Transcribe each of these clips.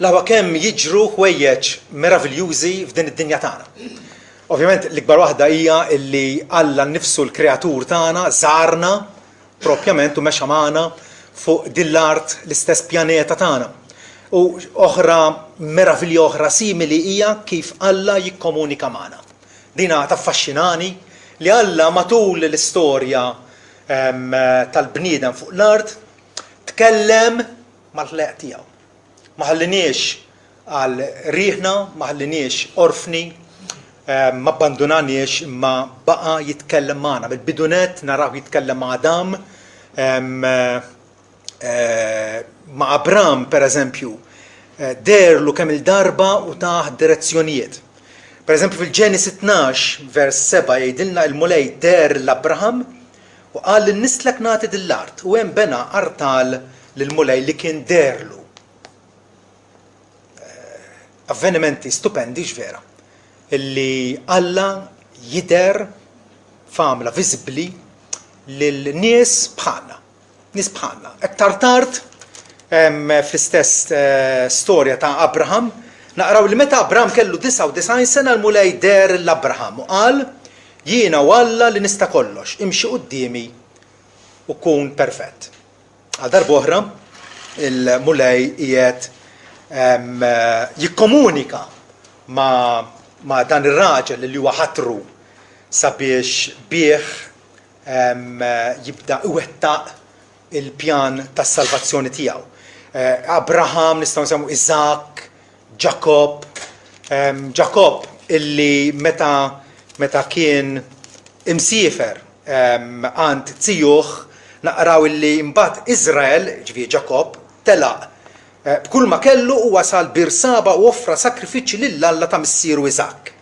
Lawa kemm jiġru ħwejjeġ meraviljużi f'din id-dinja tagħna. Ovvjament l-ikbar waħda hija illi Alla nnifsu l-kreatur tagħna żarna proprjament u mexa magħna fuq din l-art l-istess pjaneta tagħna. U oħra meravilja oħra simili hija kif Alla jikkomunika magħna. Dina taffaxxinani li Alla matul l-istorja tal-bniedem fuq l-art tkellem mal-ħleq tiegħu. Ma ħalliniex għal riħna, ma ħalliniex orfni, ma abbandunaniex imma baqa jitkellem magħna. Bil-bidunet naraw jitkellem ma' Adam, ma' Abram pereżempju, derlu kemm il-darba u taħ direzzjonijiet. Pereżempju fil-Ġenesi 12 vers 7 jgħidilna il-mulej der l-Abraham u qal li nislek nagħti dil-art u hemm bena artal lill-mulej li kien derlu. Avvenimenti stupendi ġvera, illi Alla jider famla viżibbli lil nies bħalna. Aktar tard fl-istess storja ta' Abraham naqraw li meta Abraham kellu 99 sena l-mulej der l-Abraham u qal jiena u Alla li nista' kollox, imxi qudiemi u kun perfett. Għal darba oħra il-mulej qiegħed jikkomunika ma dan ir-raġel li huwa ħatru sabiex bih jibda iwettaq il-pjan tas-salvazzjoni tiegħu. Abraham nistgħu nsemmu Isaac, Jacob illi meta kien imsiefer għand tzijuh naqraw illi mbagħad Iżrael, ġifieri Jacob, telaq b'kull ma kellu u wasal birsaba u offra sakrifiċċji lill-Alla ta' missieru Isaac.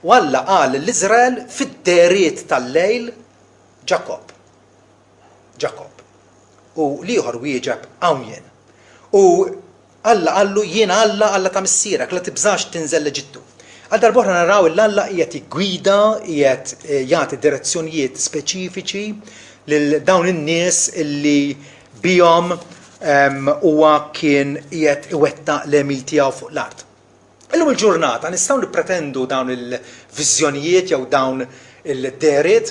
U Alla qal l-Iżrael fid-deriet tal-lejl Jacob. U l-ieħor wieġeb hawn jien. U Alla qallu jien Alla ta' missierek la tibżax tinżel l-Eġittu. Għal darba oħra naraw il-Alla qiegħed jiggwida, qiegħed jagħti direzzjonijiet speċifiċi lil dawn in-nies illi bihom huwa kien qiegħed iwettaq l-emil tiegħu fuq l-art. Illum il-ġurnata nistgħu nippretendu dawn il-viżjonijiet jew dawn il-deriet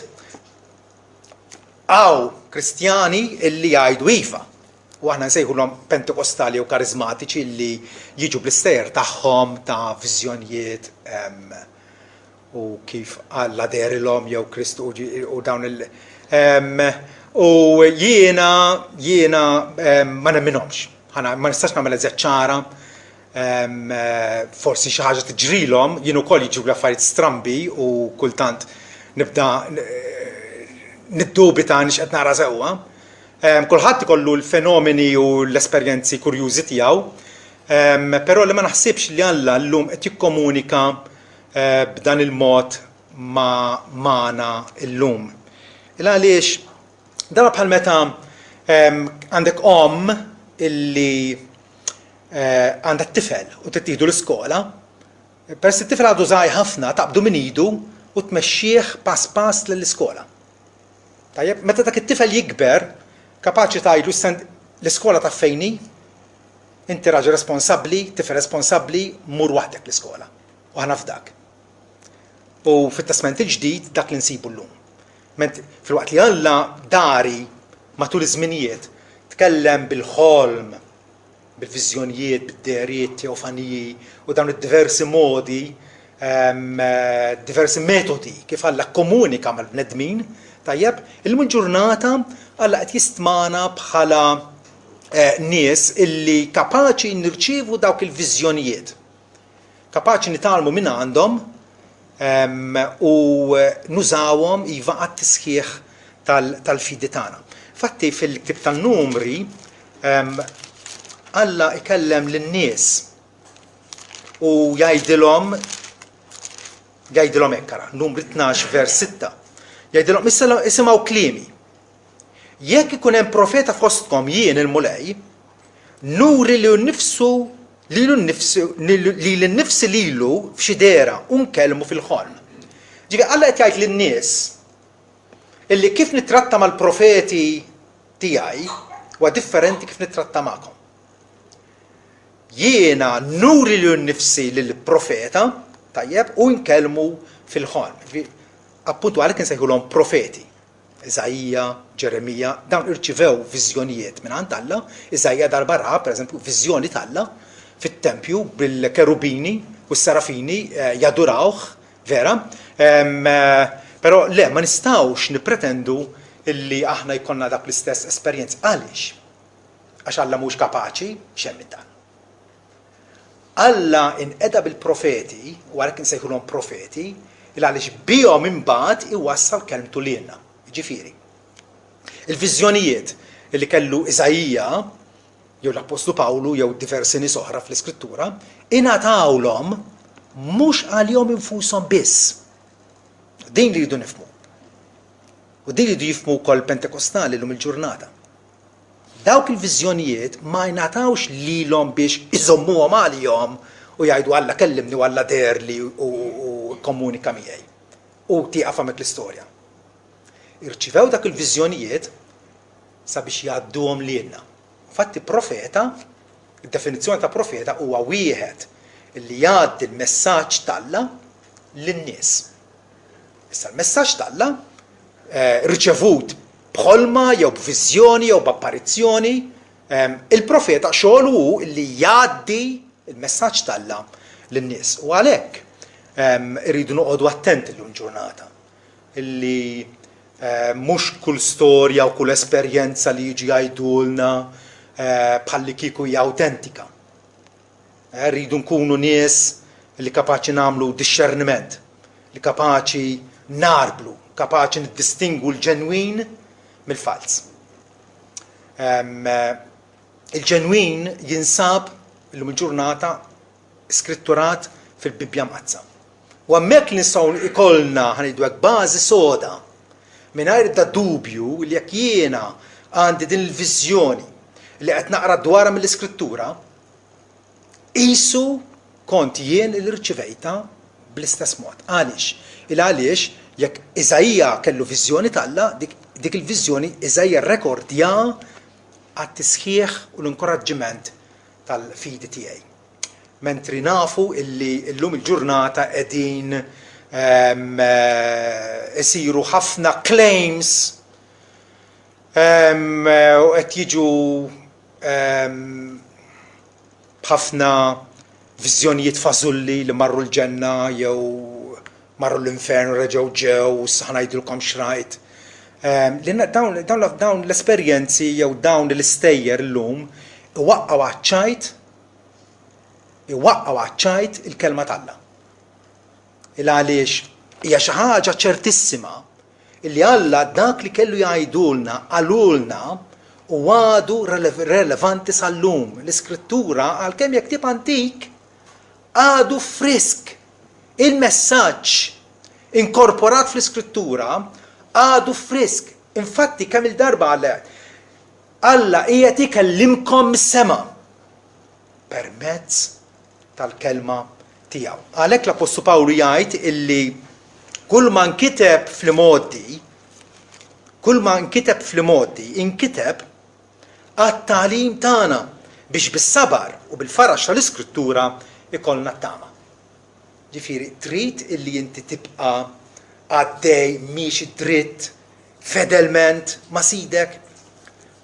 għaw Kristjani illi jgħidu iva. U aħna nsejħulhom pentekostali jew karizmatiċi li jiġu bl-istejjer tagħhom ta' viżjonijiet u kif Alla derilhom jew Kristu u dawn il- u jiena ma nemminhomx. Ma nistax nagħmel eżatt ċara, forsi xi ħaġa tiġrilhom, jien ukoll jiġu l-affarijiet strambi u kultant nibda niddubita nix qed nara sewwa. Kulħadd ikollu l-fenomeni u l-esperjenzi kurjużi tiegħu, però li ma naħsibx li Alla llum qed jikkomunika b'dan il-mod magħna llum. Għaliex dara bħal meta għandek illi għandha tifel u tittieħdu l-iskola, peress it-tifel għadu żgħir ħafna taqbdu minn idu u tmexxih pass lill-iskola. Tajjeb, meta dak it-tifel jikber, kapaċi tgħidu l-iskola ta' fejni, inti raġel responsabbli, tifel responsabbli, mur waħdek l-iskola. U ħana f'dak. U fit-testament il-ġdid dak li nsibu llum. Fil-waqt li Alla dari matul iż-żminijiet tkellem bil-ħolm, bil-viżjonijiet, bid-deriet, teofaniji u dawn id-diversi modi, diversi metodi kif Alla komunika mal-bnedmin, tajjeb, illum il-ġurnata Alla qed jistmana bħala nies illi kapaċi nirċievu dawk il-viżjonijiet. Kapaċi nitalmu minn għandhom u nużawhom iva għat-tisħiħ tal-fidi tagħna. Fatti fil-Ktieb tan-Numri Alla ikellem lin-nies u jgħidilhom hekk ara, Numri 12 vers 6. Jgħidilhom isimgħu kliemi. Jekk ikun hemm profeta fostkom jien il-mulej, nuri li nnifsu li l-nifsi lilu f'xi dera unkellmu fil-ħolm. Ġifi Alla qed jgħid lin-nies illi kif nittratta mal-profeti tiegħi huwa differenti kif nittratta magħkom. jiena nuri li nnifsi lill-profeta, tajjeb, u nkellmu fil-ħolm. Appuntu għalhekk insejħulhom profeti. Iżajja, Ġeremija, dawn irċivew viżjonijiet minn għand Alla. Iżajja darba ra, pereżempju, viżjoni tal-Alla fit-tempju bil-kerubini u s-serafini jadurawh, vera. Però le, ma nistgħux nippretendu illi aħna jkollna dak l-istess esperjenz. Għaliex? Għax Alla mhux kapaċi x'hemm dan. Alla inqeda bil-profeti, u għalhekk insejħulhom profeti, il għaliex bihom imbagħad iwassal kelmtu lilna. Ġifieri. Il-viżjonijiet li kellu Iżajija, jew l-Apostlu Pawlu, jew diversi nies oħra fl-Iskrittura, ingħatawlhom mhux għalihom infushom biss. Din li jridu nifhmu. U din li jridu jifhmu wkoll Pentekostali llum il-ġurnata. Dawk il-viżjonijiet ma jingħatawx lilhom biex iżommuhom għalihom u jgħidu Alla kellimni u Alla derli u komunika miegħi. U tieqa famek l-istorja. Irċivew dak il-viżjonijiet sabiex jgħadduhom lilna. Infatti profeta, id-definizzjoni ta' profeta huwa wieħed li jgħaddi l-messaġġ tal-Alla lin-nies. Issa l-messaġġ tal-Alla riċevut b'ħolma jew b'viżjoni jew b'apparizzjoni, il-profeta xogħlu hu li jgħaddi il-messaġġ tal-Alla lin-nies. U għalhekk irridu noqogħdu attenti llum ġurnata illi mhux kull storja u kull esperjenza li jiġi jgħidulna bħalli kieku hija awtentika. Rridu nkunu nies li kapaċi nagħmlu discerniment, li kapaċi narblu, kapaċi niddistingwu l-ġenwin mill-fals. Il-ġenwin jinsab illum il-ġurnata skritturat fil-Bibja Mazza. U hemmhekk li nistgħu ikollna ħanidu hekk bażi soda mingħajr da dubju li jekk jiena għandi din il-viżjoni li qed naqra dwarha mill-Iskrittura, qisu kont jien li rċivejta bl-istess mod. Għaliex? Għaliex jekk Iżajja kellu viżjoni tal-Alla, dik il-viżjoni Iżajja rrekordja għat-tisħiħ u l-inkoraġġiment tal-fidi tiegħi. Mentri nafu illi llum il-ġurnata qegħdin isiru ħafna claims u qed jiġu b'ħafna viżjonijiet fażulli li marru l-ġenna jew marru l-infern u reġgħu ġew u issa ngħidulkom x'rajt. Dawn l-esperjenzi jew dawn l-istejjer llum iwaqqgħu għaċċajt il-kelma tal-Alla. Għaliex hija xi ħaġa ċertissima illi Alla dak li kellu jgħidulna għalulna u għadu relevanti sal-lum. L-Iskrittura għalkemm jekk tib antik għadu frisk. Il-messaġġ inkorporat fl-Iskrittura għadu frisk. Infatti kemm il-darba Alla qiegħed ikellimkom mis-sema permezz tal-kelma tiegħu. Għalhekk l-Apostlu Pawlu jgħid illi kull ma nkiteb fl-modi inkiteb għat-tagħlim tagħna biex bis-sabar u bil-farax tal-Iskrittura ikollna t-tama. Ġifieri trid illi inti tibqa' għaddej mhix dritt fedelment ma' sidek.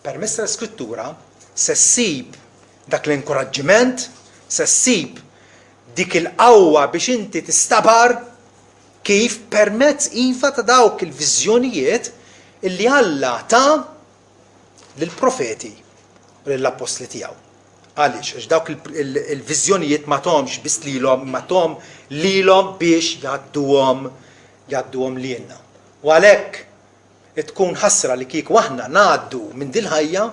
Permezz tal-Iskrittura se ssib dak l-inkoraġġiment, se ssib dik il-qawwa biex inti tistabar kif permezz iva ta' dawk il-viżjonijiet illi Alla ta' lill-profeti u lill-apostli tiegħu. Għaliex? Għax dawk il-viżjonijiet ma tomx biss lilhom, ma tom lilhom biex jgħadduhom lilna. U għalhekk tkun ħasra li kieku aħna ngħaddu minn din il-ħajja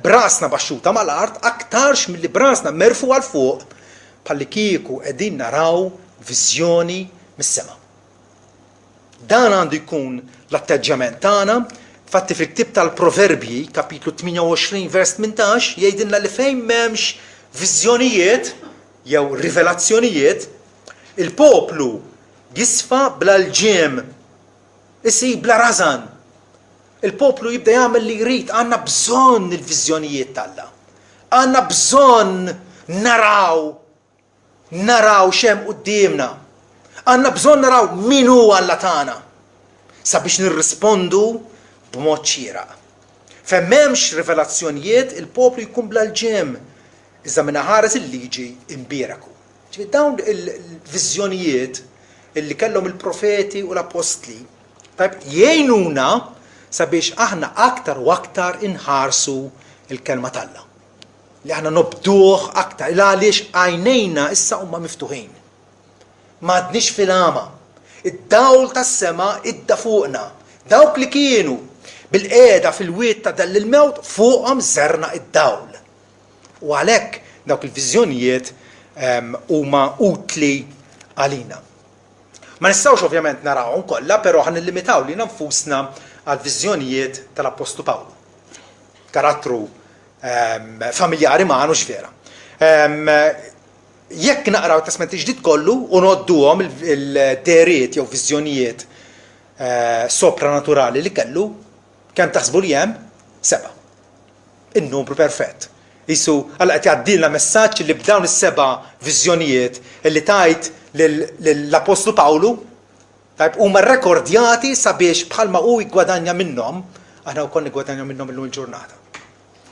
brasna baxxuta mal-art aktarx milli brasna merfu għal fuq bħalli kieku qegħdin naraw viżjoni mis-sema. Dan għandu jkun l-atteġġament tagħna. Infatti fil-ktieb tal-Proverbji, kapitlu 28, vers 18, jgħidilna li fejn m'hemmx viżjonijiet jew rivelazzjonijiet, il-poplu jisfa bla l-ġiem, isib bla rażan. Il-poplu jibda jagħmel li jrid, għandna bżonn il-viżjonijiet tal-Alla. Għandna bżonn naraw xem qudiemna. Għandna bżonn naraw min huwa Alla tagħna sabiex nirrispondu b'mod xieraq. M'hemmx rivelazzjonijiet il-poplu jkun bla l-ġiem iżda minn ħares il-liġi imbiraku. Dawn il-viżjonijiet illi kellhom il-profeti u l-apostli jgħinuna sabiex aħna aktar u aktar inħarsu il-kelma tal-Alla. Li aħna nobduh aktar, għaliex għajnejna issa huma miftuħin. M'għadniex fil-għama. Id-dawl tas-sema idda fuqna. Dawk li kienu bil-qiegħda fil-wied ta' dal il-mewt fuqhom żerna id-dawl. U għalhekk dawk il-viżjonijiet huma utli għalina. Ma nistgħux ovvjament narawhom kollha, però ħanillimitaw li nfusna għal viżjonijiet tal-Apostlu Pawlu. Karattru familjari magħna x'vera. Jekk naqraw Testament Ġdid kollu u nodduhom il-deriet jew viżjonijiet sopranaturali li kellu, kemm taħsbu li hemm? 7. In-numru perfett. Isu għal qed jgħaddilna messaġġ li b'dawn is-7 viżjonijiet li tajt lill-Apostlu Pawlu huma rrekordjati sabiex bħalma hu jgwadanja minnhom, aħna wkoll nigwadanja minnhom illum il-ġurnata.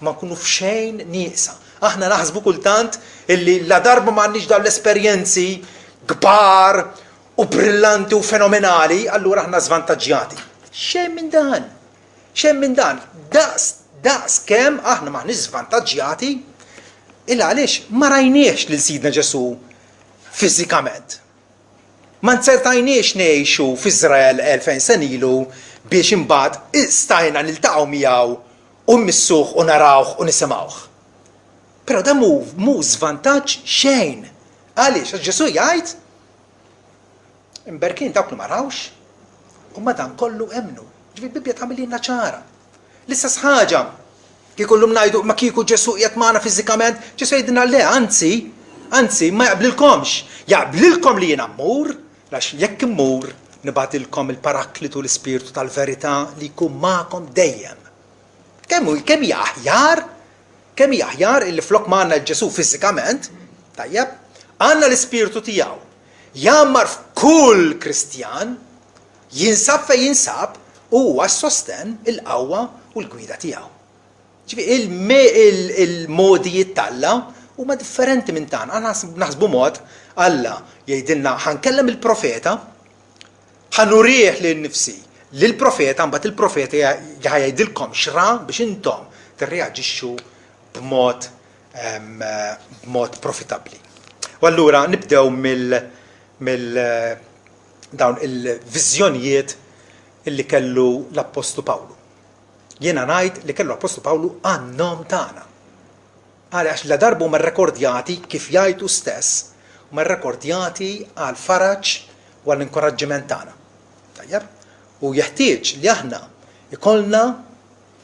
Ma nkunu f'xejn nieqsa. Aħna naħsbu kultant illi la darba m'għandniex dawn l-esperjenzi kbar u brillanti u fenomenali, allura aħna żvantaġġjati. Xejn minn dan. Xejn minn dan. Daqs kemm aħna m'aħniex żvantaġġjati illa għaliex ma rajniex lil Sidna Ġesu fiżikament. Ma nsertajniex ngħixu f'Iżrael 2000 sen ilu biex imbagħad stajna niltaqgħu miegħu u missuh u narawh u nisimgħuh. Però da mu żvantaġġ xejn. Għaliex Ġesu jgħid imberkin dawk li ma rawx u ma dan kollu emnu. Ġifieri Bibja tagħmililna ċara. L-istess ħaġa kieku llum ngħidu ma kieku Ġesu qiegħed magħna fiżikament, Ġesu jgħidilna le, anzi ma jaqblilkomx. Jaqblilkom li jiena mmur, għax jekk immur nibgħatilkom il-Paraklitu l-Ispirtu tal-Verità li jkun magħkom dejjem. Kemm hija aħjar illi flok ma għandna l-Ġesu fiżikament, tajjeb, għandna l-Ispirtu tiegħu. Jammar f'kull Kristjan jinsab fejn jinsab huwa s-sosten il-qawwa u l-gwida tiegħu. Il-modi jittalla huma differenti minn tan. Aħna naħsbu mod Alla jgħidilna ħankellem il-profeta, ħanurih lin-nifsi lill-profeta, mbagħad il-profeta jgħidilkom xra biex intom tirreaġixxu b'mod profitabbli. U allura nibdew mill dawn il-viżjonijiet illi kellu l-Apostlu Pawlu. Jiena ngħid li kellu l-Apostlu Pawlu għan-nom tagħna. Għaliex la darbu huma rrekordjati kif jgħidu stess, huma rrekordjati għal faraġġ u għall inkoraġġiment tagħna. Tajjeb? U jeħtieġ li aħna ikollna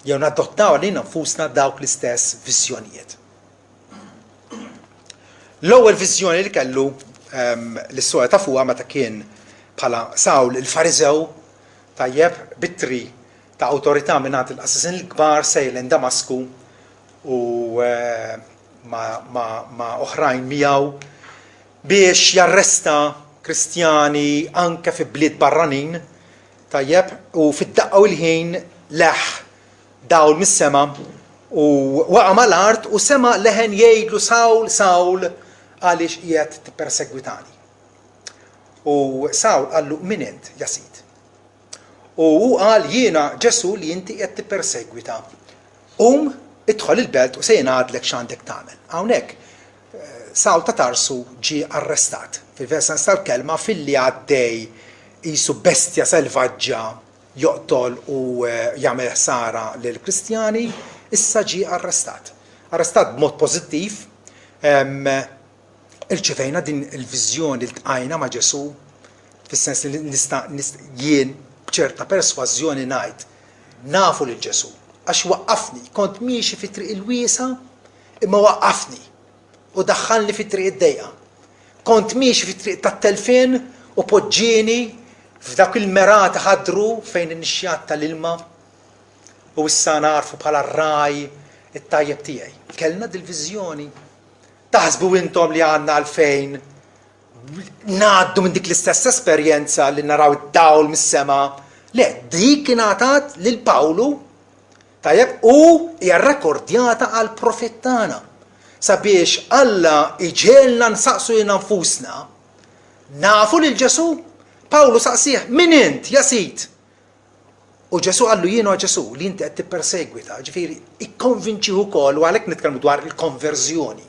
jew nadottaw għalina nfusna dawk l-istess viżjonijiet. L-ewwel viżjoni li kellu l-istorja ta' fuqha meta kien bħala Sawl il-Fariżew tajjeb bittri ta' awtorità mingħand il-qassasin il-kbar sejlen Damasku u ma' oħrajn miegħu biex jarresta Kristjani anke fi bliet barranin tajjeb u fid-daqqa u l-ħin leħ dawl mis-sema u waqa' mal-art u sema leħen jgħidlu Sawl għaliex qiegħed tippersegwitani. U Sawl qallu min int ja Sid. U hu qal jiena Ġesu li inti qed tippersegwita. Idħol il-belt u se jingħadlek x'għandek tagħmel. Hawnhekk Sawl ta' Tarsu ġie arrestat. Fil-versens tal-kelma filli għaddej qisu bestja selvaġġa joqtol u jagħmel ħsara lil Kristjani, issa ġie arrestat. Arrestat b'mod pożittiv, irċevejna din il-viżjoni li tqajna ma' Ġesu fis-sens li nista' jien b'ċerta persważjoni ngħid nafu lil Ġesu għax waqqafni, kont miexi fit-triq il-wiesa imma waqqafni u daħħalni fit-triq id-dejqa. Kont miexi fit-triq tat-telfin u poġġieni f'dak il-merata ħadru fejn in-nixjat tal-ilma u issa narfu bħala r-raj it-tajjeb tiegħi. Kellna dil-viżjoni taħsbu intom li għandna għalfejn ngħaddu minn dik l-istess esperjenza li naraw id-dawl mis-sema. Le, dik ingħatat lil Pawlu, tajjeb, u hija rrekordjata għal profettana sabiex Alla iġelna nsaqsu jina nfusna. Nafu lil Ġesu? Pawlu saqsih, min int, ja Sid? U Ġesu għallu jiena Ġesu li inti qed tippersegwita, ġifieri ikkonvinċih ukoll u għalhekk nitkellmu dwar il-konverżjoni.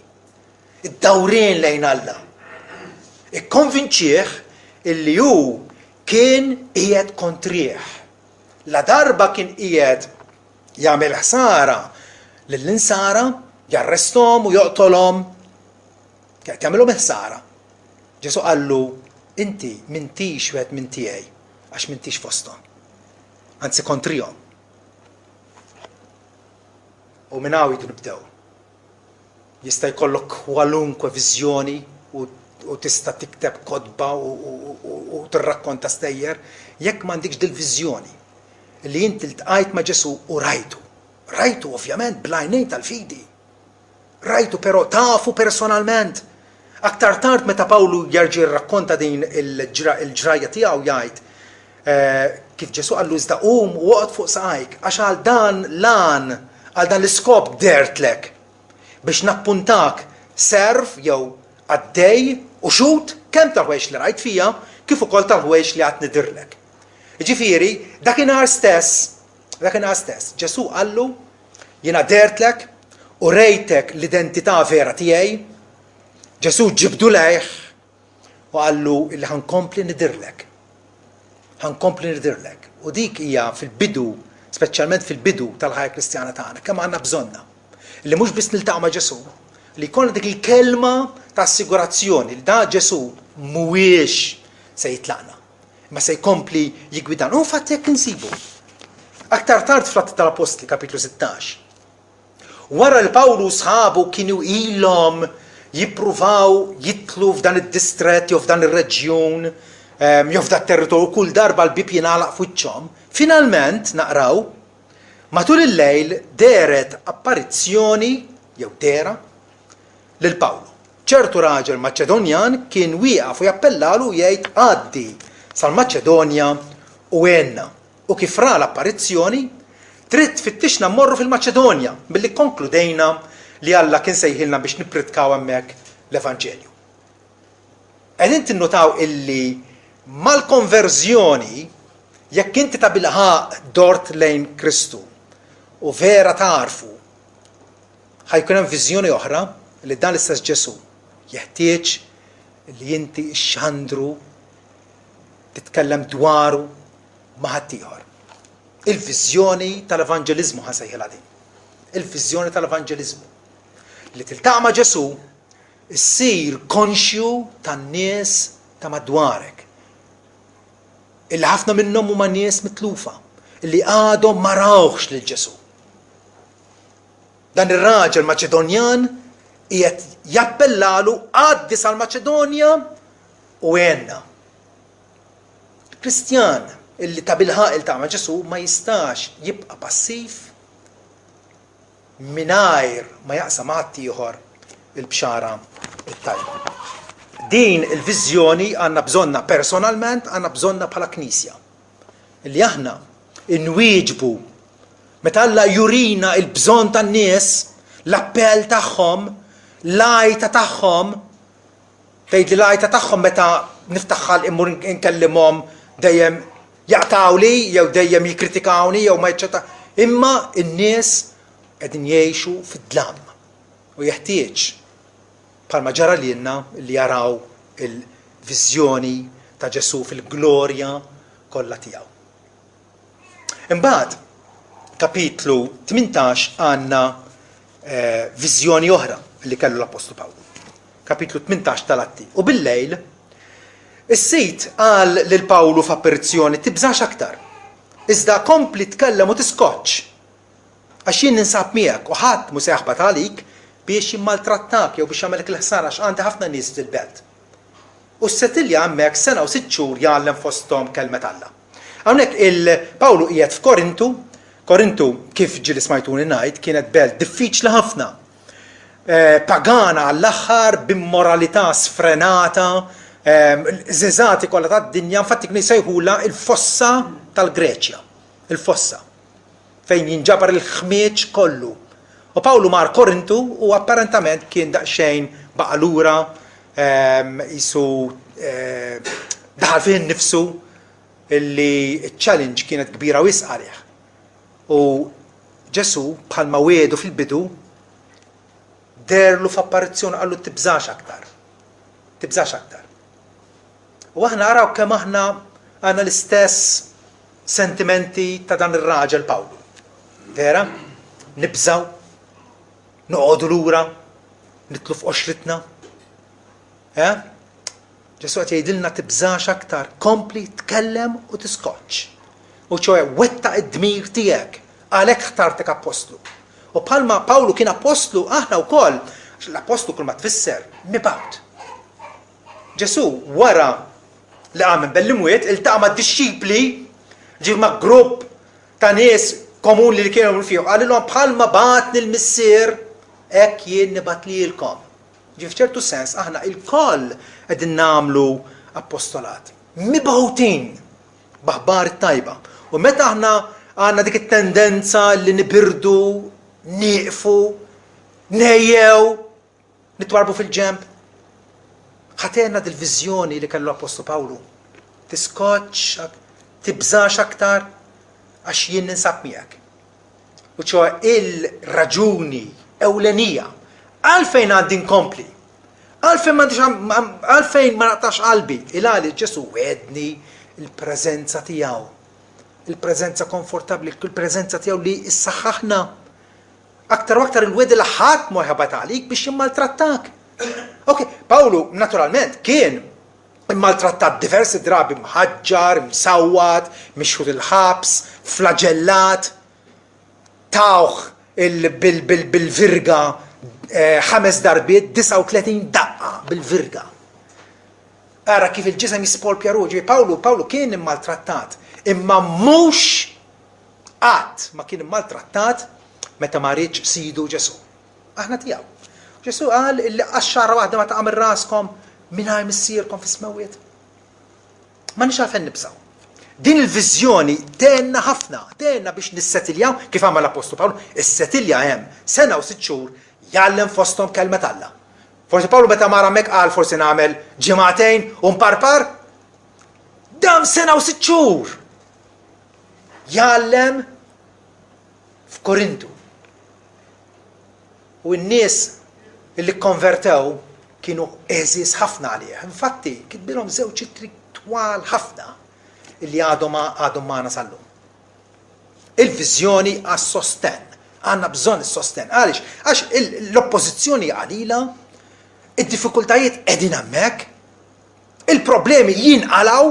Id-dawrien lejn Alla. Ikkonvinċih illi hu kien qiegħed kontrih. La darba kien qiegħed jagħmel ħsara lill-insara, jarrestom u joqtolhom, qed jagħmilhom ħsara. Ġesu qallu, inti m'intix wieħed minn tiegħi għax m'intix fosthom. Anzi kontrihom. U minn hawn jidu nibdew. Jista' jkollok kwalunkwe viżjoni u tista' tikteb kotba u tirrakkonta stejjer, jekk m'għandikx dil-viżjoni li inti ltqajt ma' Ġesu u rajtu. Rajtu ovvjament bl-għajnejn tal-fidi. Rajtu però tafu personalment. Aktar tard meta Pawlu jerġa' jirrakkonta din il-ġrajja tiegħu jgħid kif Ġesu qallu iżda qum u oqgħod fuq saqajk għax għal dan lan għal dan l-iskop dertlek biex nappuntak serv jew għaddej u xut kemm tal-ħwejx li rajt fija kif ukoll tal-ħwejx li għad nidirlek. Ġifieri dakinhar stess Ġesu qallu jiena dertlek u rejtek l-identità vera tiegħi. Ġesu ġibdu lejh u qallu illi ħankompli nidirlek. U dik hija fil-bidu, speċjalment fil-bidu tal-ħajja Kristjana tagħna, kemm għandna bżonna. Li mhux biss niltaqgħu ma' Ġesu, li jkollna dik il-kelma ta' assigurazzjoni li da Ġesu mhuwiex se jitlaqna, imma se jkompli jigwidana. U fatt jekk insibu. Aktar tard fl-Atti tal-Apostli, kapitlu 16. Wara li Pawlu sħabu kienu ilhom jippruvaw jitlu f'dan id-distret jew f'dan ir-reġjun jew f'dak territorju kull darba l-bib jingħalaq f'wiċċhom, finalment naqraw matul il-lejl deret apparizzjoni jew dera lil Pawlu. ċertu raġel Maċedonjan kien wieqaf u jappellalu jgħid għaddi sal-Maċedonja u għenna. U kif ra l-apparizzjoni, trid tfittixna mmorru fil-Maċedonja billi konkludejna li Alla kien sejħilna biex nippritkaw hemmhekk l-Evanġelju. Qegħdin tinnotaw illi mal-konverżjoni jekk inti ta' bilħaq dort lejn Kristu u vera tarfu ħajkun hemm viżjoni oħra li dan l-istess Ġesu jeħtieġ li inti x'għandru titkellem dwaru ma' ħadd ieħor. Il-viżjoni tal-evanġeliżmu ħasejħilha din. Il-viżjoni tal-evanġeliżmu. Li tiltaqa' ma' Ġesu issir konxju tan-nies ta' madwarek. Illi ħafna minnhom huma nies mitlufa, illi għadhom ma rawhx lil Ġesu. Dan ir-raġel Maċedonjan qiegħed jappellalu għaddi sal-Maċedonja u għenna. Kristjan illi ta' bilħaq il-ta' ma' Ġesu ma jistax jibqa' passiv mingħajr ma jaqsam ħadd ieħor il-bxara it-tajba. Din il-viżjoni għandna bżonna personalment, għandna bżonna bħala Knisja. Illi aħna inwieġbu meta Alla jurina il-bżonn tan-nies, l-appell tagħhom, l-għajta tagħhom, tgħid li l-għajta tagħhom meta niftaħħal immur inkellimhom dejjem jaqtawli jew dejjem jikkritikawni jew ma jiċċetta. Imma n-nies qegħdin jgħixu fid-dlam u jeħtieġ bħalma ġara lilna li jaraw il-viżjoni ta' Ġesu fil-glorja kollha tiegħu. Imbagħad kapitlu 18 għandna viżjoni oħra li kellu l-Apostlu Pawlu. Kapitlu 18 tal-Atti. U bil-lejl is-Sid qal lil Pawlu f'apparizzjoni tibżax aktar. Iżda kompli tkellem u tiskoċċ. Għax jien ninsab miegħek u ħadd mhu se jaħbad għalik biex jimmaltrattak jew biex jagħmelek il-ħsara għax għandi ħafna nies fil-belt. U s-settilja hemmhekk sena u 6 xhur jgħallem fosthom kelmet Alla. Hawnhekk il-Pawlu qiegħed f'Korintu. Korintu kif ġieli smajtuni ngħid kienet belt diffiċli ħafna. pagana għall-aħħar b'immoralità sfrenata, żeżati kollha tad-dinja, infatti kienu jsejħula il-fossa tal-Greċja, il-fossa fejn jinġabar il-ħmieġ kollu. U Pawlu mar Korintu u apparentament kien daqsxejn baqa' lura, jisu daħal fih nifsu illi ċ-challenge kienet kbira wisq għalih. U Ġesu bħalma wedu fil-bidu derlu f'apparizzjoni qallu tibżax aktar. Tibżax aktar. U aħna araw kemm aħna għandna l-istess sentimenti ta' dan ir-raġel Pawlu. Vera? Nibżaw, noqogħdu lura, nitlu f'qoxritna. Ġesu qed jgħidilna tibżax aktar, kompli tkellem u tiskoċċ. U ċoe wettaq id-dmir tiegħek, għalhekk ħtartek apostlu. U bħalma Pawlu kien apostlu, aħna wkoll, l-apostlu kull ma tfisser mibgħut. Ġesu wara li għamel bell-imwiet iltaqa' mad-dixxipli, ġie ma' grupp ta' nies komuni li kienu fihom, qalilhom bħalma bagħatni l-missier hekk jien nibgħat lilkom. F'ċertu sens aħna il-koll qegħdin nagħmlu appostolat. Mibgħutin b'aħbar tajba. U meta aħna għandna dik it-tendenza li nibirdu, nieqfu, nejjew, nitwarbu fil-ġemp. Ħatena dil-viżjoni li kellu Apostlu Pawlu. Tiskoċċ, tibżax aktar għax jien ninsab miegħek. U ċoħ il-raġuni ewlenija għalfejn għandi nkompli, għalfejn ma naqtax qalbi, il-għali Ġesu wedni il-preżenza tiegħu, il-preżenza komfortabli, il-preżenza tiegħu li issaħħaħna. Aktar u aktar il-wedi li ħadd ma jħabat għalik biex jimmaltrattak. Ok, Pawlu naturalment kien immaltrattat diversi drabi, mħaġġar, msawwat, mixħut il-ħabs, flagellat, tawħ bil-virga 5 darbiet, 39 daqqa bil-virga. Ara kif il-ġisem jispolpja ruħu. Pawlu kien immaltrattat, imma mhux qatt ma kien immaltrattat meta ma rridx sidu Ġesu. Aħna tiegħu. Ġesu qal illi għax-xarra waħda ma taqam ir-raskom mingħajr missierkom fis-smewwiet. Ma nix għalfejn nibżgħu. Din il-viżjoni tenna ħafna, tenna biex nissettiljaw kif għamel l-Apostlu Pawlu, is-settilja hemm sena u 6 xhur jgħallem fosthom kelmet Alla. Forsi Pawlu meta mar hemmhekk qal forsi nagħmel ġimagħtejn u mparpar. Dan sena u 6 xhur jgħallem f'Korintu. U n-nies illi konvertew kienu eżis ħafna għalih. Infatti, kitbilhom żewġ ittri twal ħafna illi għadhom magħna sal-lum. Il-viżjoni għas-sosten. Għandna bżonn is-sosten. Għaliex? Għax l-oppożizzjoni qalila, id-diffikultajiet qegħdin hemmhekk, il-problemi jinqalgħu,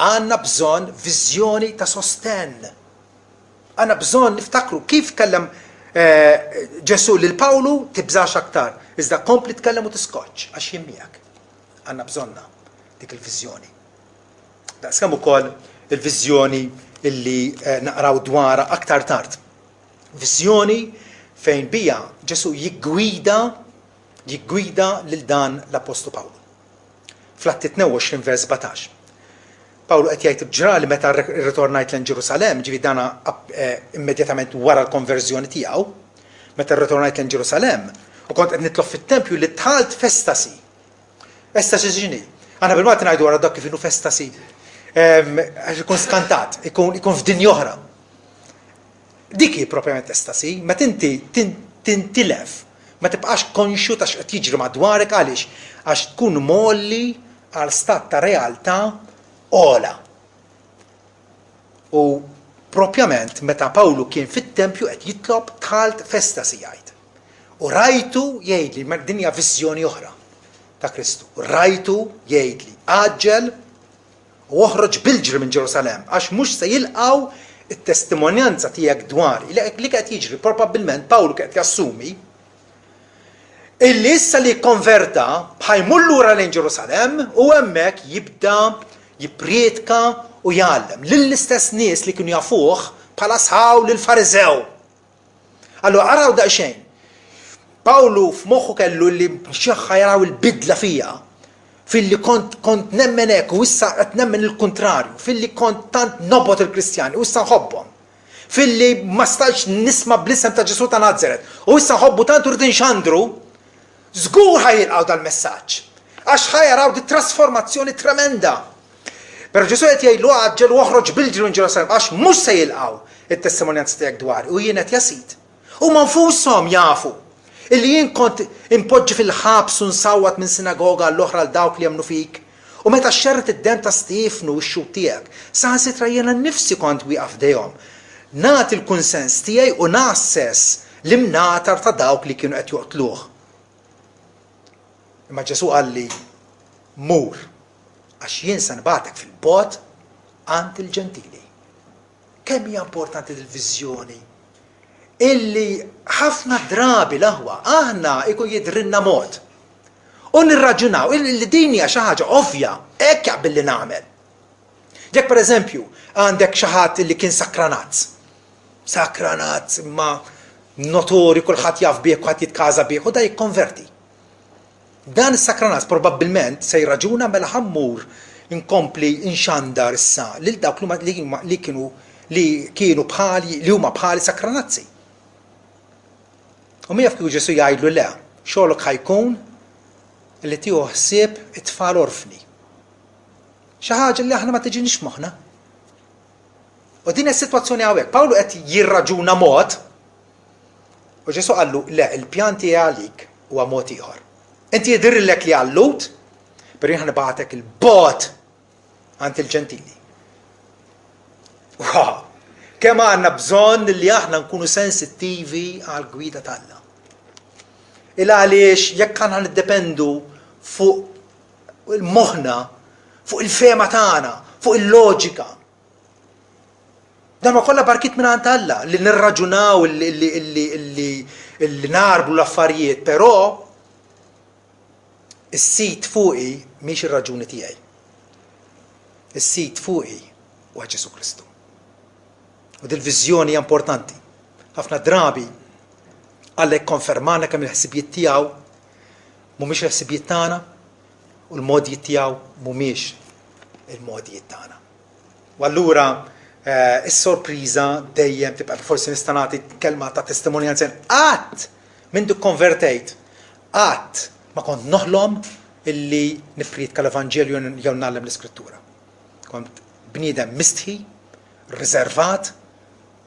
għandna bżonn viżjoni ta' sosten. Għandna bżonn niftakru kif kellem Ġesu lil Pawlu tibżax aktar, iżda kompli tkellem u tiskoċċ għax jien miegħek. Għandna bżonna dik il-viżjoni. Daqskemm ukoll il-viżjoni illi naqraw dwarha aktar tard. Viżjoni fejn bija Ġesu jiggwida lil dan l-Apostlu Pawlu. Fl-Atti 22 vers 17. Pawlu qed jgħid b'ġrali meta rritornajt lejn Ġerusalemm, ġifi dana immedjatament wara l-konverżjoni tiegħu, meta rritornajt lejn Ġerusalemm, u kont qed nitlob fit-tempju li tħalt festasi. Festasi x'inhi? Aħna bil-Malti ngħidu wara dak kif inhu festasi. Għax ikun skantat, ikun f'dinja oħra. Dik hi propjament estasi, meta inti tintilef, ma tibqax konxju ta' x'qed jiġri madwarek għaliex għax tkun molli għal stat ta' realtà ola. U propjament meta Pawlu kien fit-tempju qed jitlob tħalt festasi jgħid. U rajtu jgħidli ma dinja viżjoni oħra ta' Kristu. Rajtu jgħidli aġġel u oħroġ bil-ġri minn Ġerusalemm għax mhux se jilqgħu it-testimonjanza tiegħek dwari li qed jiġri probabbilment Pawlu qed jassumi illi issa li konverta ħajmur lura lejn Ġerusalemm u hemmhekk jibda jipprietka u jgħallem lill-istess nies li kienu jafuh bħala sħaw lil Fariżew. Allura araw daqsxejn. Pawlu f'moħħu kellu li xieħħa jaraw il-bidla fija. Fil-li kont nemmen hekk u issa qed nemmen il-kontrarju, fil-li kont tant nobot il-Kristjani u issa nħobbhom. Fil-li ma stax nisma' bl-isem ta' Ġesu ta' Nażaret u issa nħobbu tant urid inxandru, żgur ħajilqgħu dal-messaġġ. Għax ħajaraw di trasformazzjoni tremenda. Pero Ġesu qed jgħidlu għaġġel u oħroġ bil-ġri minn Ġerusalemm għax mhux se jilqgħu it-testimonjanza tiegħek dwar u jien qed jasid. U ma nfushom jafu illi jien kont impoġġi fil-ħabs u nsawwat minn sinagoga l-oħra għal dawk li jemmnu fik. U meta xxerret id-dem ta' Stiefnu u x-xhud tiegħek, saħansitra jiena nnifsi kont wieqaf dejhom. Nagħti l-kunsens tiegħi u nassess l-imnatar ta' dawk li kienu qed joqtluh. Imma Ġesu qalli mur għax jien se nibgħatek fil-bogħod għand il-ġentili. Kemm hija importanti il-viżjoni illi ħafna drabi l-aħwa aħna ikun jidrinna mod. U nirraġunaw illi din hija xi ħaġa ovvja, hekk jaqbel li nagħmel. Jekk pereżempju għandek xi ħadd illi kien sakranazz. Sakranazz imma notori kulħadd jaf bih, kulħadd jitkaża bih u da jikkonverti. Dan is-sakranazz probabbilment se jirraġuna mela ħammur inkompli inxandar issa lil dawk li kienu bħali li huma bħali sakranazzi. U min jaf kieku Ġesu jgħidlu le, xogħolok ħajkun li tieħu ħsieb it-tfal orfni. Xi ħaġa li aħna ma tiġinix moħħna. U din is-sitwazzjoni hawnhekk, Pawlu qed jirraġuna mod u Ġesu qallu le, il-pjan tiegħi għalik huwa mod ieħor. Inti jidhirlek li għallut, per jien ħanibagħtek il-bogħod għand il-ġentili. Wow! Kemm għandna bżonn li aħna nkunu sensittivi għall gwida tagħna. Il għaliex jekk aħna niddependu fuq il-moħħna, fuq il-fema tagħna, fuq il-loġika. Dan ma kollha barkit minn għand Alla li nirraġunaw li narbu l-affarijiet, però is-sit fuqi mhix ir-raġuni tiegħi. Is-sit fuqi huwa Ġesu Kristu. U dil-viżjoni hija importanti. Ħafna drabi Alla jikkonfermana kemm il-ħsibijiet tiegħu mhumiex il-ħsibijiet tagħna u l-modijiet tiegħu mhumiex il-modijiet tagħna. U allura is-sorpriża dejjem tibqa' forsi nista' nagħti kelma ta' testimonjanza qatt minn konvertejt qatt ma kont noħlom illi nippriedka l-Evanġelju jew nagħlem l-Iskrittura. Kont bniedem mistħi, riservat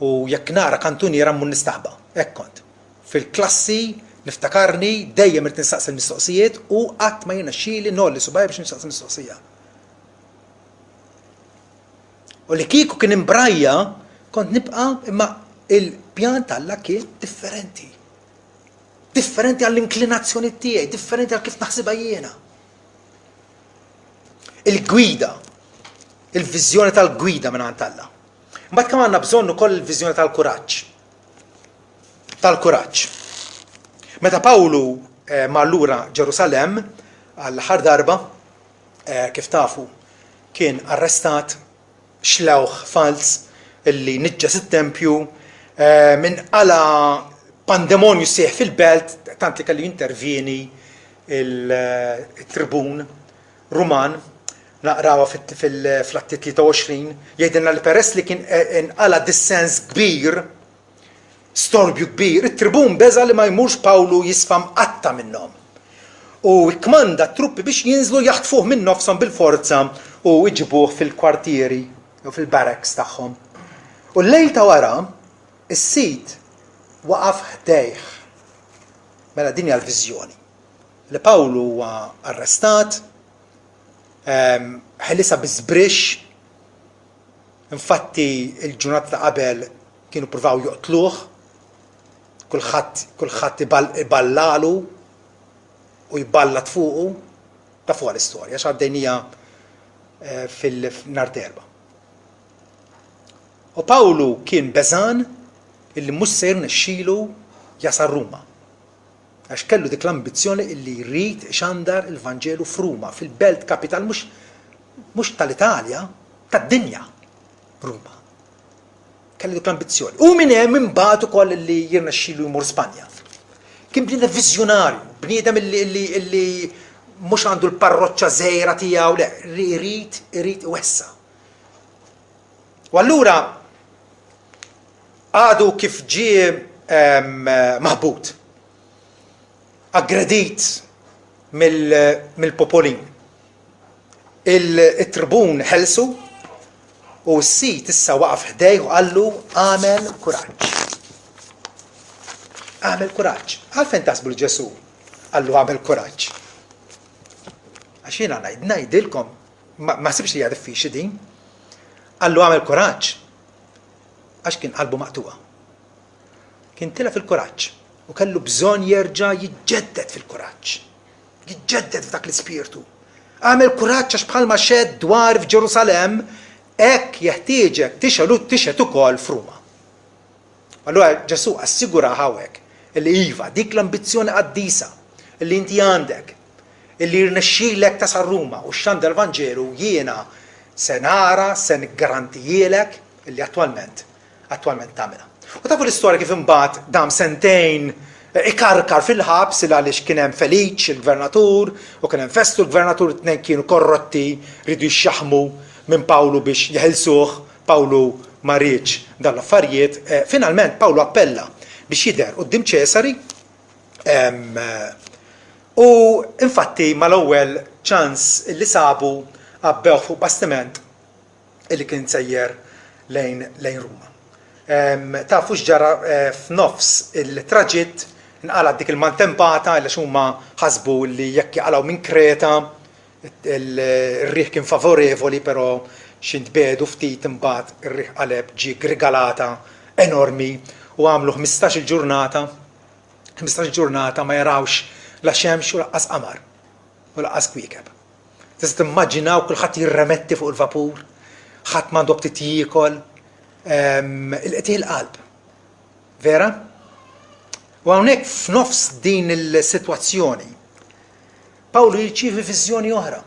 u jekk nara kantuniera mmur nistaħba. Hekk kont. Fil-klassi niftakarni dejjem irid nistaqsi l-mistoqsijiet u qatt ma jirnexxieli nolli subaj biex nistaqsi l-mistoqsija. U li kieku kien imbrajja kont nibqa' imma il-pjan tal-Alla kien differenti. Differenti għall-inklinazzjoni tiegħi, differenti għal kif naħsibha jiena. Il-gwida, il-viżjoni tal-gwida minn għand Alla. Mbagħad kemm għandna bżonn ukoll il-viżjoni tal-kuraġġ. Tal-kuraġġ. Meta Pawlu mallura Ġerusalemm għall-aħħar darba, kif tafu, kien arrestat xlewħ fals illi niġġes it-tempju minn qala pandemonju sieħ fil-belt tant li kellu jintervjeni il-tribun Ruman naqrawa fl-atti 23 jgħidilna li peress li kien inqala dissens kbir, storbju kbir, it-tribun beża li ma jmurx Pawlu jisfam qatta minnhom. U kmanda truppi biex jinżlu jaħtfuh minn nofshom bil-forza u iġibuh fil-kwartieri u fil-barracks tagħhom. U l-lejl ta' wara is-sit waqaf ħdejh. Mela din hija l-viżjoni. Li Pawlu huwa arrestat, ħelisa biżbrix, infatti il-ġurnata ta' qabel kienu pruvaw joqtluh, kulħadd iballalu u jballat fuqu, ta' fuq l-istorja, x'għaddejnija fil-nar derba. U Pawlu kien beżan illi mhux se jirnexxielu jasal Ruma. Għax kellu dik l-ambizzjoni illi jrid ixandar il-Vanġelu f'Ruma, fil-belt kapital mhux tal-Italja, tad-dinja Ruma. Kellu dik l-ambizzjoni. U minn hemm imbagħad ukoll illi jirnexxielu jmur Spanja. Kien bniedem viżjonarju, bniedem illi mhux għandu l-parroċċa żgħira tiegħu, le, irid iwessa. U allura għadu kif ġie maħbut, aggredit mill-popolin. Il-tribun ħelsu u s-sit issa waqaf ħdejh u qallu għamel kuraġġ. Għamel kuraġġ. Għalfejn taħsbu l-Ġesu qallu għamel kuraġġ. Għax jiena ngħidilkom, ma sibx li hija diffiċli din. Qallu għamel kuraġġ għax kien qalbu maqtuqa. Kien tilef il-kuraġġ u kellu bżonn jerġa' jiġġedded fil-kuraġġ. Jiġġedded f'dak l-ispirtu. Għamel kuraġġ għax bħalma xed dwar f'Ġerusalemm hekk jeħtieġek tixed ukoll f'Ruma. Allura Ġesu assigura hawnhekk illi iva dik l-ambizzjoni qaddisa illi inti għandek, illi jirnexxielek tasal Ruma u x'għandha l-Vanġelu jiena se nara, se niggarantijilek illi attwalment tagħmilha. U tafu l-istorja kif imbagħad dam sentejn ikarkar fil-ħabs għaliex kien hemm Feliċ il-gvernatur u kien hemm Festu l-gvernatur it-tnejn kienu korrotti ridu jixxaħmu minn Pawlu biex jeħilsuh, Pawlu ma rridx dan l-affarijiet. Finalment Pawlu appella biex jidher quddiem Ċesari u infatti mal-ewwel ċans li sabu qabbew fuq bastiment illi kien sejjer lejn Ruma. Tafu x'ġara f'nofs il-traġitt inqalgħet dik il-maltempata għaliex huma ħasbu li jekk jaqalgħu minn Kreta ir-riħ kien favorevoli, però x'intbedu ftit imbagħad ir-riħ qaleb ġie grigalata enormi u għamlu 15 ġurnata ma jarawx la xemx u laqqas qamar u laqqas kwiekeb. Tista' timmaġinaw kulħadd jirremetti fuq il-vapur, ħadd m'għandu ftit jiekol, il-qtil qalb. Vera? U hawnhekk f'nofs din il-sitwazzjoni Pawlu jirċievi viżjoni oħra.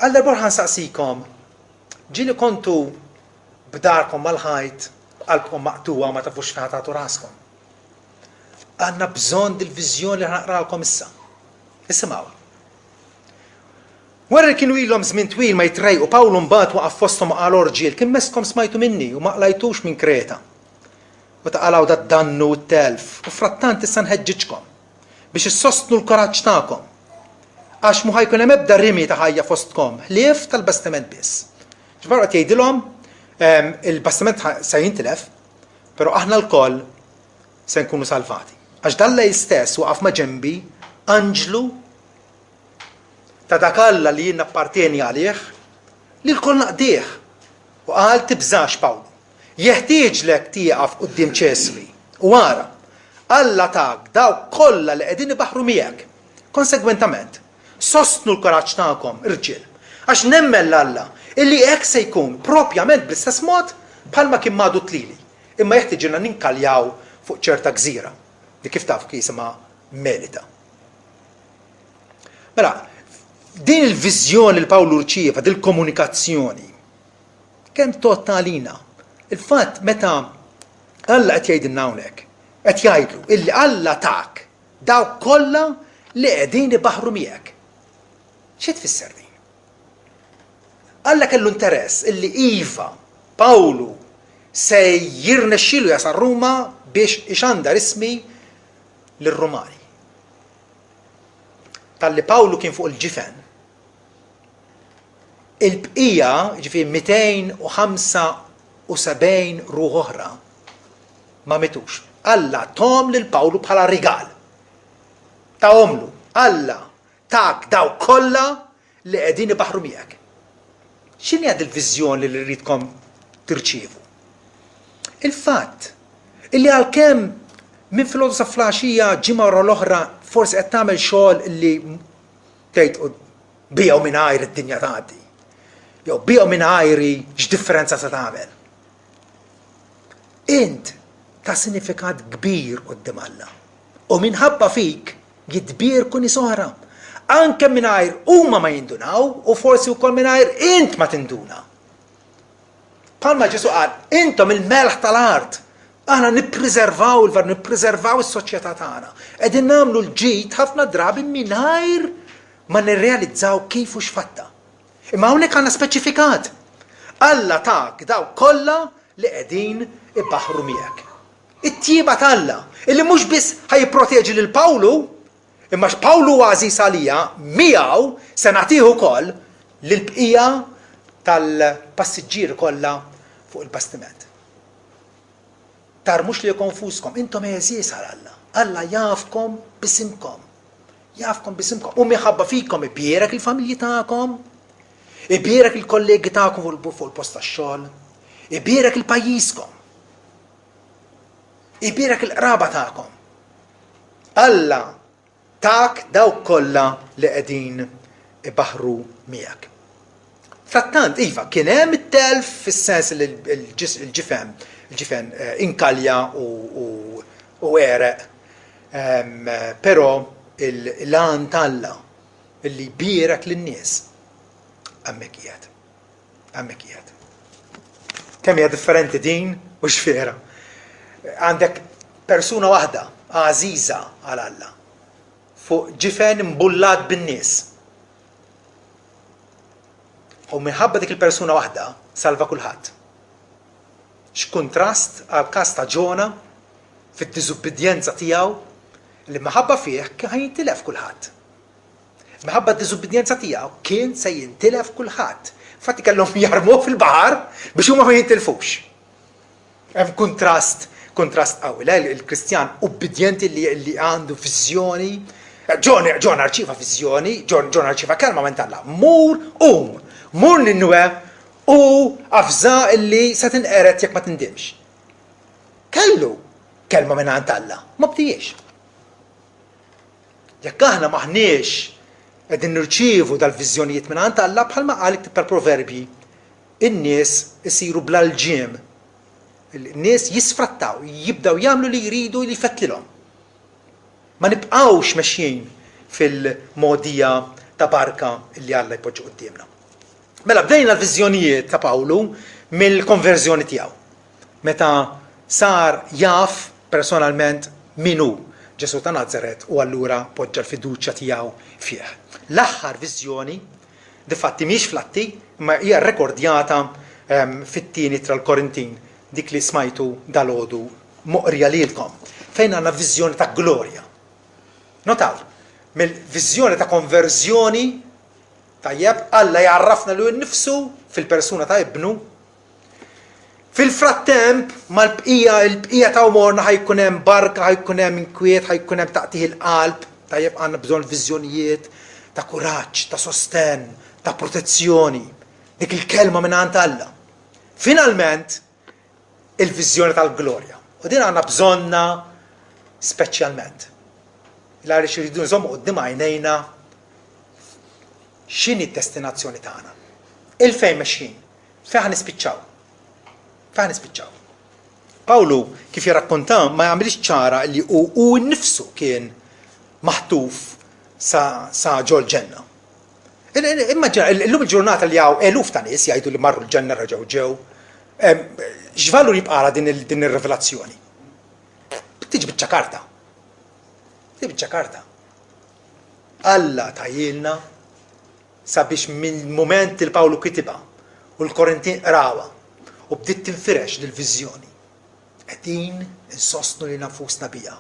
Għal darb'oħra nsaqsikom, ġieli kontu b'darkom mal-ħajt, qalbkom maqtuwa ma tafux fejn tagħtu raskom. Għandna bżonn dil-viżjoni li ħanaqralkom issa. Isimgħu. Wara li kienu ilhom żmien twil ma jitrejqu Pawlu mbagħad waqaf fosthom qal orġiel kien mestkom smajtu minni u ma qlajtux minn Kreta. U taqalgħu dat-dannu u t-telf u frattant issa nħeġġiġkom biex issostnu l-kuraġġ tagħkom. Għax mhu ħajkun hemm ebda rimi ta' ħajja fostkom, ħlief tal-bastiment biss. Ġbarra qed jgħidilhom il-bastiment se jintilef, però aħna lkoll se nkunu salvati. Għax dan lej stess waqaf ma' ġenbi anġlu ta' dak Alla li jien appartieni għalih li l-kol naqdih u qal tibżax Pawlu. Jeħtieġlek tieqaf quddiem Ċesri u ara Alla tak dawk kollha li qegħdin ibaħħru miegħek. Konsegwentament, sostnu l-kuraġġ tagħkom, irġiel, għax nemmen l-Alla illi hekk se jkun propjament bl-istess mod bħalma kien madu tlili, imma jeħtieġilna ninkaljaw fuq ċerta gżira li kif taf jisimha Melita. Mela, din il-viżjoni li Pawlu rċieva, din il-komunikazzjoni, kemm totalina. Il-fatt meta Alla qed jgħidilna hawnhekk, qed jgħidlu illi Alla tak dawk kollha li qegħdin ibaħħru miegħek. X'qed tfisser din? Alla kellu interess illi iva Pawlu se jirnexxielu jasal Ruma biex ixandar ismi lir-Rumani. Talli Pawlu kien fuq il-ġifen, il-bqija ġifieri 275 ruħ oħra ma mitux. Alla tom lil Pawlu bħala rigal. Tahomlu, Alla tak daw kollha li qegħdin ibaħħru miegħek. X'inhi għad il-viżjoni li rridkom tirċievu? Il-fatt illi għalkemm minn filgħodu sa flaxija ġimgħa wara l-oħra forsi qed tagħmel xogħol li tgħid biegħu minn ajr id-dinja tgħaddi. Jew biegħu minn ajri x'differenza se tagħmel. Int ta' sinifikat kbir quddiem Alla. U minħabba fik jitbierku nies oħra. Anke mingħajr huma ma jindunaw u forsi wkoll mingħajr int ma tinduna. Bħalma Ġesu qal, intom il-melħ tal-art. Aħna nippreservaw is-soċjetà tagħna. Qegħdin nagħmlu l-ġid ħafna drabi mingħajr ma nirrealizzaw kif u x'fatta. Imma hawnhekk għandna speċifikat. Alla tak daw kollha li qegħdin ibaħħru miegħek. It-tjieba tal-Alla illi mhux biss ħajjipproteġi lil Pawlu, imma x'Pawlu għażiż għalija miegħu se nagħtih ukoll lill-bqija tal-passiġġieri kollha fuq il-bastiment. Tarmux li konfuskom, intom għażiż għal-Alla. Alla jafkom bisimkom. Jafkom bisimkom. U minħabba fikom ibierek il-familji tagħkom, ibierek il-kollegi tagħkom fuq il-post tax-xogħol, ibierek il-pajjiżkom. Ibierek il-qraba tagħkom. Alla tak dawk kollha li qegħdin ibaħħru miegħek. Frattant, iva, kien hemm it-telf fis-sens li il-ġifen inkalja u ereq, però il-lan talla illi jbierek lin-nies hemmhekk qiegħed. Kemm hija differenti din u x'fiera. Għandek persuna waħda għażiża għal Alla fuq ġifen imbullat bin-nies. U minħabba dik il-persuna waħda salva kulħadd. X'kuntrast għal każ ta' Ġona fid-diżubbidjenza tiegħu li minħabba fih kien jintilef kulħadd. Minħabba d-diżubbidjenza tiegħu kien se jintilef kulħadd. Infatti kellhom jarmuh fil-baħar biex huma ma jintilfux. Hemm kontrast qawwi. Il-Kristjan ubbidjenti li għandu viżjoni. Ġon arċiva viżjoni, Ġon arċiva kelma minn Alla. Mur Ninwe u afża illi se tinqeret jekk ma tindimx. Kellu kelma minn Alla, ma bdijiex. Jekk aħna maħniex qegħdin nirċievu dal-viżjonijiet minn Alla bħalma qal tal-Proverbi, in-nies isiru bla l-ġiem. Il-nies jisfrattaw, jibdaw jagħmlu li jridu li jfettilhom. Ma nibqgħux mexjin fil-modija ta' barka li Alla jpoġġu qudiemna. Mela bdejna l-viżjonijiet ta' Pawlu mill-konverżjoni tiegħu. Meta sar jaf personalment min hu Ġesu ta' Nazaret u allura poġġa l-fiduċja tiegħu fih. L-aħħar viżjoni, difatti mhix flatti, ma hija rrekordjata fit-tieni tal-Korintin, dik li smajtu dal-għodu moqrija lilkom, fejn għandna viżjoni ta' glorja. Notaw, mill-viżjoni ta' konverżjoni tajjeb Alla jarrafna li nnifsu fil-persuna ta' ibnu. Fil-frattemp mal-bqija ta' umorna ħajkun hemm barka, ħajkun hemm inkwiet, ħajkun hemm taqtih il-qalb, tajjeb għandna bżonn viżjonijiet ta' kuraġġ, ta' sosten, ta' protezzjoni, dik il-kelma minn Alla. Finalment il-viżjoni tal-glorja. U din għandna bżonna speċjalment. Il-għaliex irridu nżommu quddiem għajnejna x'inhi d-destinazzjoni tagħna. Il-fejn mexjin, fejn ħanispiċċaw. Pawlu kif jirrakkonta ma jagħmilx ċara li hu nnifsu kien maħtuf sa ġol ġenna. Immaġina, illum il-ġurnata li hawn eluf ta' nies jgħidu li marru l-ġenna reġgħu ġew. X'valur jibqala din ir-rivelazzjoni? Tiġi biċċa karta. Alla tajilna sabiex mill-mument il Pawlu kitiba u l-Korintin qrawha u bdiet tinfirex lill-viżjoni. Qegħdin insostnu li nafusna biha.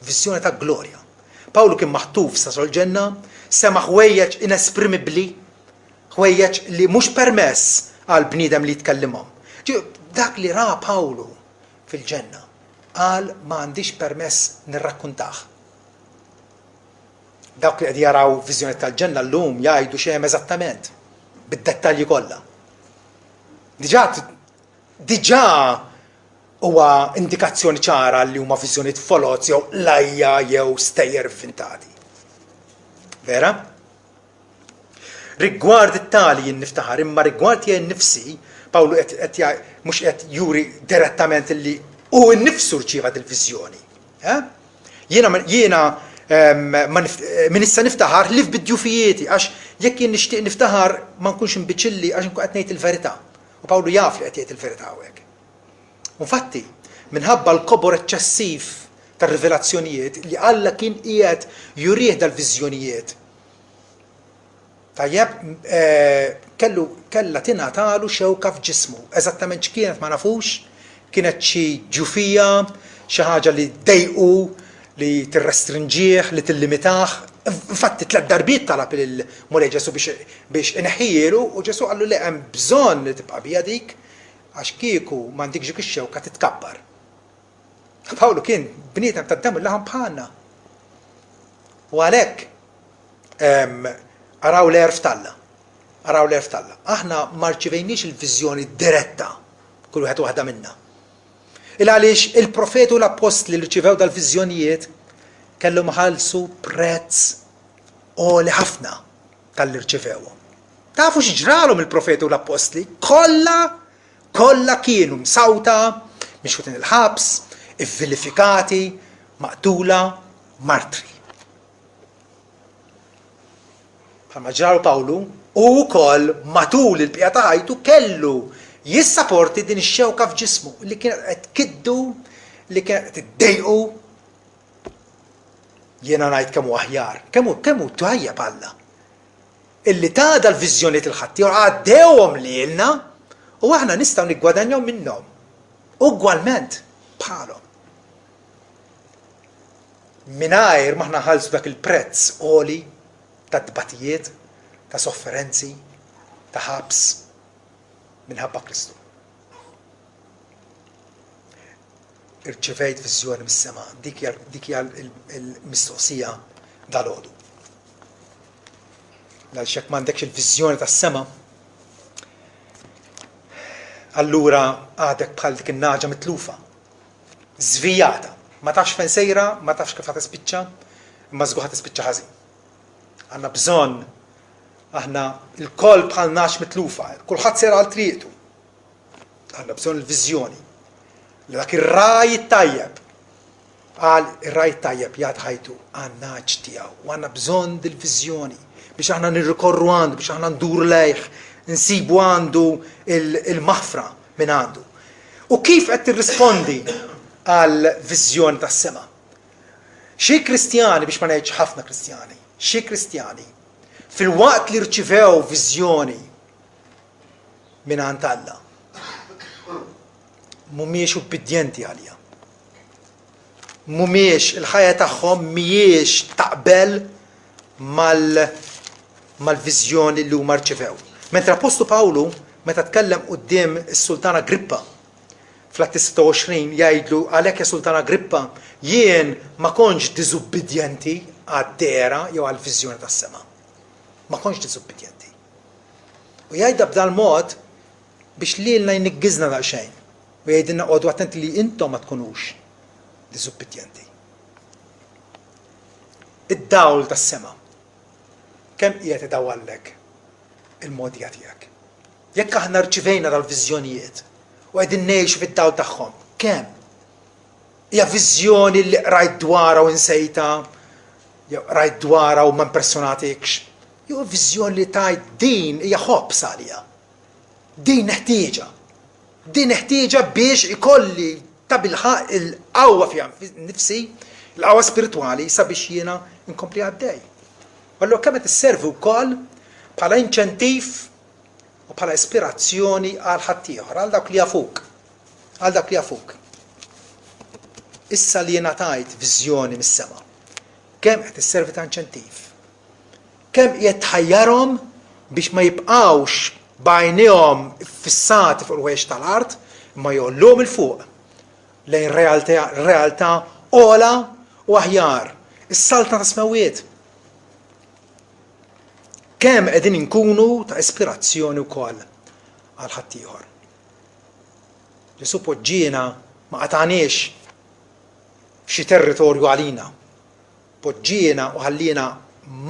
Viżjoni ta' glorja. Pawlu kien maħtuf sa sol-ġenna, sema ħwejjeġ inesprimibbli, ħwejjeġ li mhux permess għal bniedem li jitkellimhom. Dak li ra Pawlu fil-ġenna qal ma għandix permess nirrakkuntah. Dawk li qed jaraw viżjoni tal-ġenna llum jgħidu x'hemm eżattament bid-dettalji kollha. Diġà huwa indikazzjoni ċara li huma viżjonijiet folot jew lajja jew stejjer inventati. Vera? Rigward it-tali jien niftaħar, imma rigward jien nifsi, Pawlu mhux qed juri direttament li hu nnifsu rċieva il-viżjoni. Jiena min issa niftaħar li f'bid-djufijieti għax jekk jien nixtieq niftaħar ma nkunx imbiċilli għax nkun qed ngħid il-verità. U Pawlu jaf li qed jgħid il-verità hawnhekk. Infatti, minħabba l-kobor eċċessiv tar-rivelazzjonijiet li Alla kien qiegħed jurih dal-viżjonijiet. Tajjeb, kella tingħatalu xewka f'ġismu. Eżattament x'kienet ma nafux, kienet xi ġufija, xi ħaġa li ddejqu, li tirrestrinġih, li tillimitah. Infatti 3 darbiet talab il-Mulej Ġesu biex ineħħielu u Ġesu qallu li hemm bżonn li tibqa' bija dik għax kieku m'għandikx dik ix-xewka titkabbar. Pawlu kien bniedem tad-demm il-laħam bħalna. U għalhekk araw l-erf talla. Araw l-erf talla. Aħna ma rċivejniex il-viżjoni diretta kull wieħed waħda minnha. Il għaliex il-profeti u l-apostli li rċivew dal-viżjonijiet kellhom ħallsu prezz għoli ħafna tal-li rċivewhom. Tafu x'ġralhom il-profeti u l-apostli? Kollha kienu msawta, mixħutin il-ħabs, ivvilifikati, maqtula, martri. Bħalma ġralu Pawlu, u wkoll matul il-bqija ta' ħajtu kellu jissapporti din ix-xewka f'ġismu li kienet qed tkiddu, li kienet qed iddejqu. Jiena ngħid kemm hu aħjar, kemm hu tajjeb Alla. Illi ta' dal-viżjonijiet il-ħaddieħor għaddewhom lilna u aħna nistgħu niggwadanjaw minnhom. Ugwalment bħalhom. Mingħajr ma aħna ħallsu dak il-prezz għoli ta' dbatijiet, ta' sofferenzi, ta' ħabs minħabba Kristu. Irċevejt viżjoni mis-sema, dik hija l-mistoqsija dal-għodu. Għaliex jekk m'għandekx il-viżjoni tas-sema, allura għadek bħal dik in-naġa mitlufa, żvijata, ma tafx fejn sejra, ma tafx kif ħad tispiċċa, imma żgur ħad tispiċċa ħażin. Għandna bżonn aħna l-koll bħal nax mitlufa, kulħadd sejra għal triqtu. Għandna bżonn il-viżjoni. Li dak ir-raj tajjeb għal ir-raj tajjeb jagħti ħajtu għan-naġ tiegħu u għandna bżonn dil-viżjoni biex aħna nirrikorru għandu, biex aħna nduru lejh, nsibu għandu il-maħfra minn għandu. U kif qed tirrispondi għal viżjoni tas-sema? Xi Kristjani, biex ma ngħidx ħafna Kristjani, xi Kristjani fil-waqt li rċivew viżjoni minn għand Alla mhumiex ubbidjenti għalija. Mhumiex il-ħajja tagħhom mhijiex taqbel mal-viżjoni li huma rċivew. Mentre Apostlu Pawlu meta tkellem quddiem is-Sultan Agrippa fl-Atti 26 jgħidlu għalhekk ja Sultan Agrippa jien ma kontx diżubbidjenti għad-dera jew għall-viżjoni tas-sema. Ma kontx diżubbidjenti. U jgħidha b'dal mod biex lilna jniggżna daqsxejn. U jgħidilna qogħdu attenti li intom ma tkunux diżubbidjenti. Id-dawl tas-sema kemm qiegħed idawwallek il-modija tiegħek. Jekk aħna rċivejna dal-viżjonijiet u qegħdin ngħixu fid-dawl tagħhom, kemm hija viżjoni li rajt dwarha u nsejta, jew rajt dwarha u ma impressjonatikx, jew viżjoni li tajt din hija ħobbs għalija. Din neħtieġa. Din neħtieġa biex ikolli ta' bilħaq il-qawwa fiha nifsi, il-qawwa spiritwali sabiex jiena inkompli għaddej. Allura kemm qed isservi wkoll bħala inċentiv u bħala ispirazzjoni għal ħaddieħor, għal dawk li jafuk. Għal dawk li jafuk. Issa li jiena tajt viżjoni mis-sema. Kemm qed isservi ta' inċentiv. Kemm qiegħed tħajjarhom biex ma jibqgħux bajnihom fissati fuq il-wejx tal-art, imma jollhom il-fuq lejn realtà ogħla u aħjar. Is-salta ta' smewiet. Kemm qegħdin inkunu ta' ispirazzjoni wkoll għal ħaddieħor. Ġesu poġġiena ma qataniex f'xi territorju għalina. Poġġiena u ħallina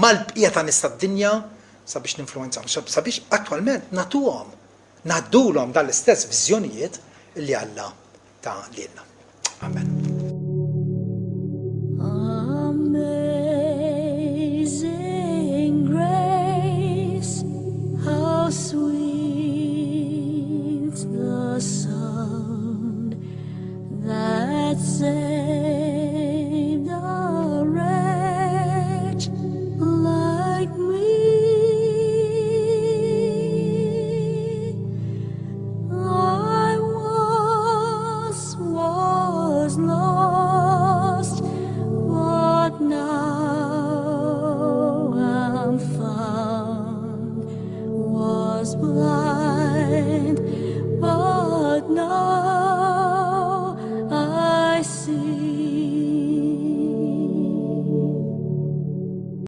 mal-bqija ta' nies tad-dinja sabiex ninfluwenzaw, sabiex attwalment nagħtuhom, ngħaddulhom dal-istess viżjonijiet li Alla ta' lilna. Amen.